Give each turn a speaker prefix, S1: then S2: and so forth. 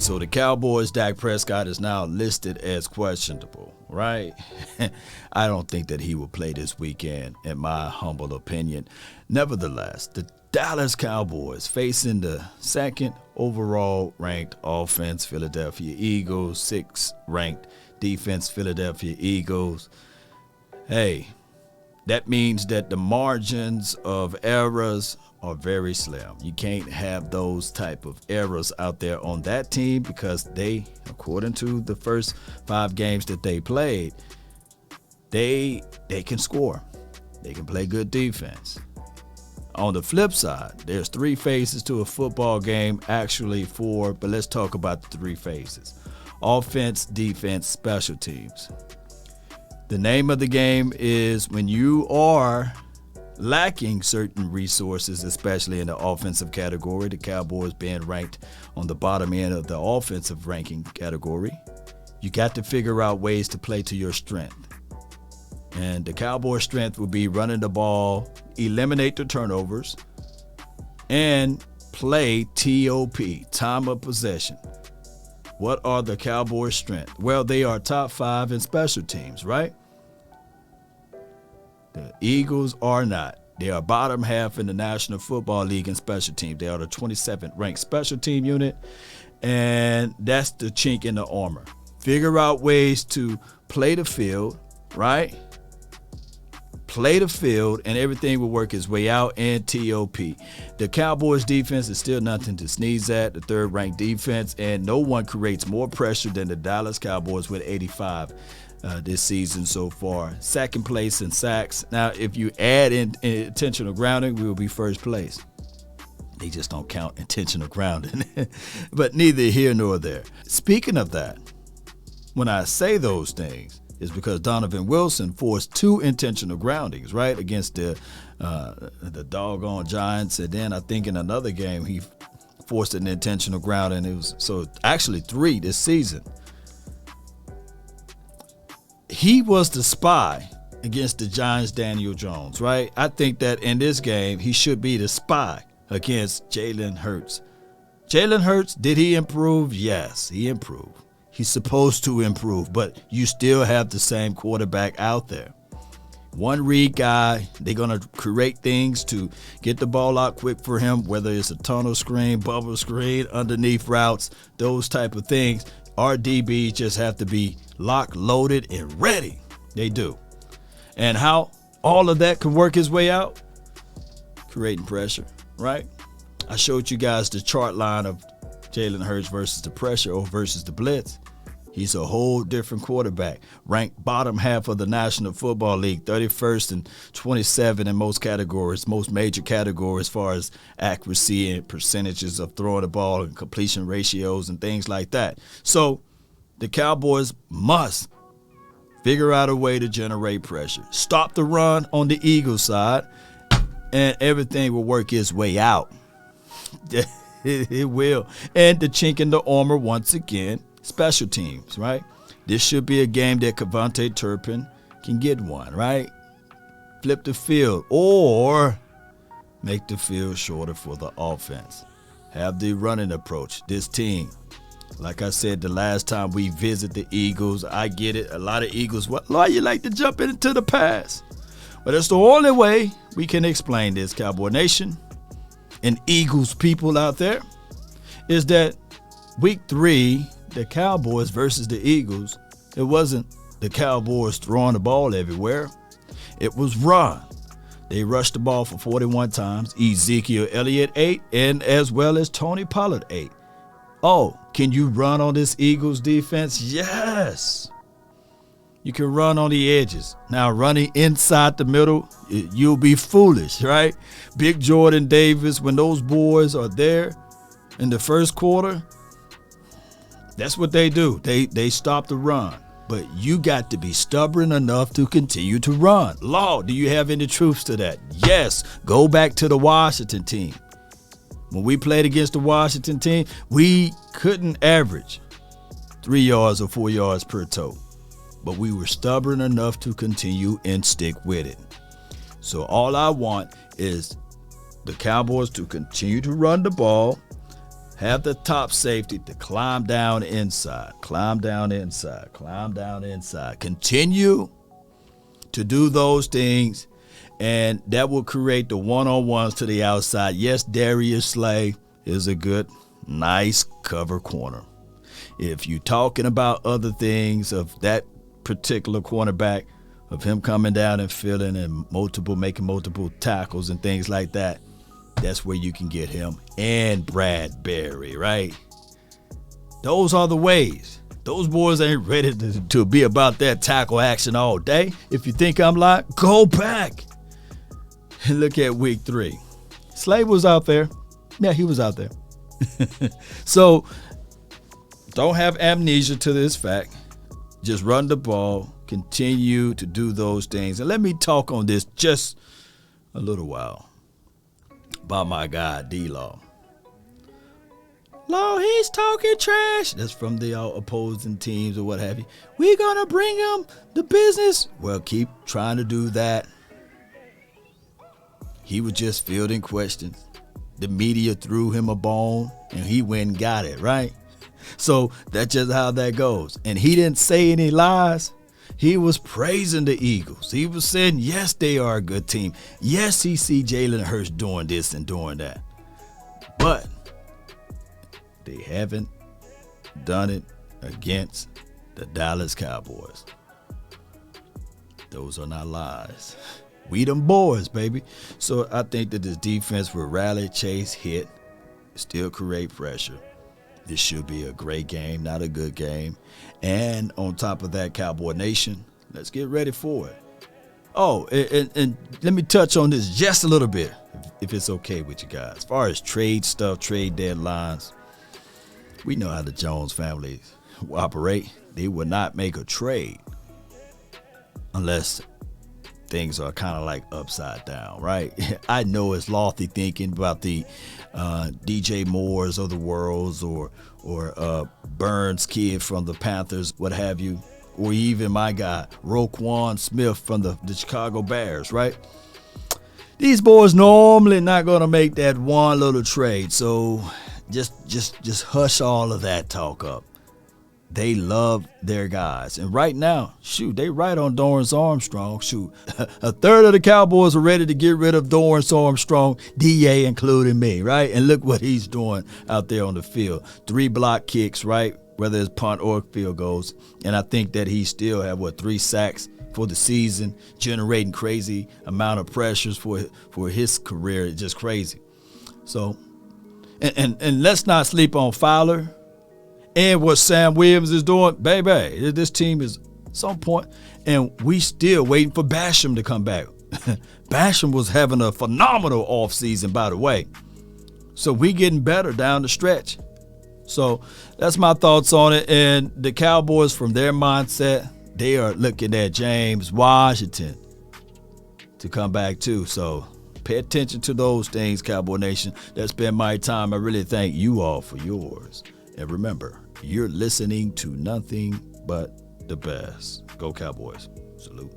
S1: So the Cowboys' Dak Prescott is now listed as questionable, right? I don't think that he will play this weekend, in my humble opinion. Nevertheless, the Dallas Cowboys facing the second overall ranked offense, Philadelphia Eagles, sixth ranked defense, Philadelphia Eagles. Hey, that means that the margins of errors are very slim. You can't have those type of errors out there on that team because they, according to the first 5 games that they played, they can score. They can play good defense. On the flip side, there's 3 phases to a football game, actually 4, but let's talk about the 3 phases. Offense, defense, special teams. The name of the game is when you are lacking certain resources, especially in the offensive category, the Cowboys being ranked on the bottom end of the offensive ranking category, you got to figure out ways to play to your strength. And the Cowboys' strength will be running the ball, eliminate the turnovers, and play TOP, time of possession. What are the Cowboys' strengths? Well, they are top 5 in special teams, right? The Eagles are not. They are bottom half in the National Football League in special teams. They are the 27th ranked special team unit, and that's the chink in the armor. Figure out ways to play the field, right? Play the field, and everything will work its way out in TOP. The Cowboys defense is still nothing to sneeze at, the 3rd ranked defense, and no one creates more pressure than the Dallas Cowboys with 85 this season so far. 2nd place in sacks. Now, if you add in intentional grounding, we will be 1st place. They just don't count intentional grounding. But neither here nor there. Speaking of that, when I say those things, it's because Donovan Wilson forced 2 intentional groundings, right, against the doggone Giants. And then I think in another game he forced an intentional grounding. It was so actually 3 this season. He was the spy against the Giants' Daniel Jones, right? I think that in this game, he should be the spy against Jalen Hurts. Jalen Hurts, did he improve? Yes, he improved. He's supposed to improve, but you still have the same quarterback out there. One read guy, they're going to create things to get the ball out quick for him, whether it's a tunnel screen, bubble screen, underneath routes, those type of things. Our DBs just have to be locked, loaded, and ready. They do. And how all of that can work its way out? Creating pressure, right? I showed you guys the chart line of Jalen Hurts versus the pressure or versus the blitz. He's a whole different quarterback. Ranked bottom half of the National Football League, 31st and 27 in most categories, most major categories as far as accuracy and percentages of throwing the ball and completion ratios and things like that. So the Cowboys must figure out a way to generate pressure. Stop the run on the Eagles side, and everything will work its way out. It will. And the chink in the armor once again, special teams, right? This should be a game that Kevontae Turpin can get one, right? Flip the field or make the field shorter for the offense. Have the running approach. This team, like I said the last time we visit the Eagles, I get it. A lot of Eagles, why you like to jump into the pass? But it's the only way we can explain this, Cowboy Nation and Eagles people out there, is that week 3, the Cowboys versus the Eagles, it wasn't the Cowboys throwing the ball everywhere. It was run. They rushed the ball for 41 times. Ezekiel Elliott 8, and as well as Tony Pollard 8. Oh, can you run on this Eagles defense? Yes. You can run on the edges. Now, running inside the middle, you'll be foolish, right? Big Jordan Davis, when those boys are there in the first quarter, that's what they do. They stop the run. But you got to be stubborn enough to continue to run. Law, do you have any truths to that? Yes. Go back to the Washington team. When we played against the Washington team, we couldn't average 3 yards or 4 yards per toe. But we were stubborn enough to continue and stick with it. So all I want is the Cowboys to continue to run the ball, have the top safety to climb down inside, Continue to do those things, and that will create the one-on-ones to the outside. Yes, Darius Slay is a good, nice cover corner. If you're talking about other things of that particular cornerback, of him coming down and filling and making multiple tackles and things like that, that's where you can get him and Bradbury, right? Those are the ways. Those boys ain't ready to be about that tackle action all day. If you think I'm lying, go back and look at week 3. Slade was out there. Yeah, he was out there. So don't have amnesia to this fact. Just run the ball. Continue to do those things. And let me talk on this just a little while about my guy, D-Law. Law, he's talking trash. That's from the opposing teams or what have you. We're going to bring him the business. Well, keep trying to do that. He was just fielding questions. The media threw him a bone, and he went and got it, right? So that's just how that goes. And he didn't say any lies. He was praising the Eagles. He was saying, yes, they are a good team. Yes, he see Jalen Hurts doing this and doing that. But they haven't done it against the Dallas Cowboys. Those are not lies. We them boys, baby. So I think that this defense will rally, chase, hit, still create pressure. This should be a great game, not a good game. And on top of that, Cowboy Nation, let's get ready for it. Oh, and let me touch on this just a little bit, if it's okay with you guys. As far as trade stuff, trade deadlines, we know how the Jones family operate. They will not make a trade unless things are kind of like upside down, right? I know it's lofty thinking about the DJ Moores of the worlds or Burns kid from the Panthers, what have you, or even my guy, Roquan Smith from the Chicago Bears, right? These boys normally not going to make that one little trade, so just hush all of that talk up. They love their guys. And right now, shoot, they right on Dorrance Armstrong. Shoot, a third of the Cowboys are ready to get rid of Dorrance Armstrong, DA including me, right? And look what he's doing out there on the field. 3 block kicks, right? Whether it's punt or field goals. And I think that he still had, 3 sacks for the season, generating crazy amount of pressures for his career. It's just crazy. So, and let's not sleep on Fowler. And what Sam Williams is doing, baby, this team is some point, and we still waiting for Basham to come back. Basham was having a phenomenal offseason, by the way. So we getting better down the stretch. So that's my thoughts on it. And the Cowboys, from their mindset, they are looking at James Washington to come back too. So pay attention to those things, Cowboy Nation. That's been my time. I really thank you all for yours. And remember, you're listening to nothing but the best. Go Cowboys. Salute.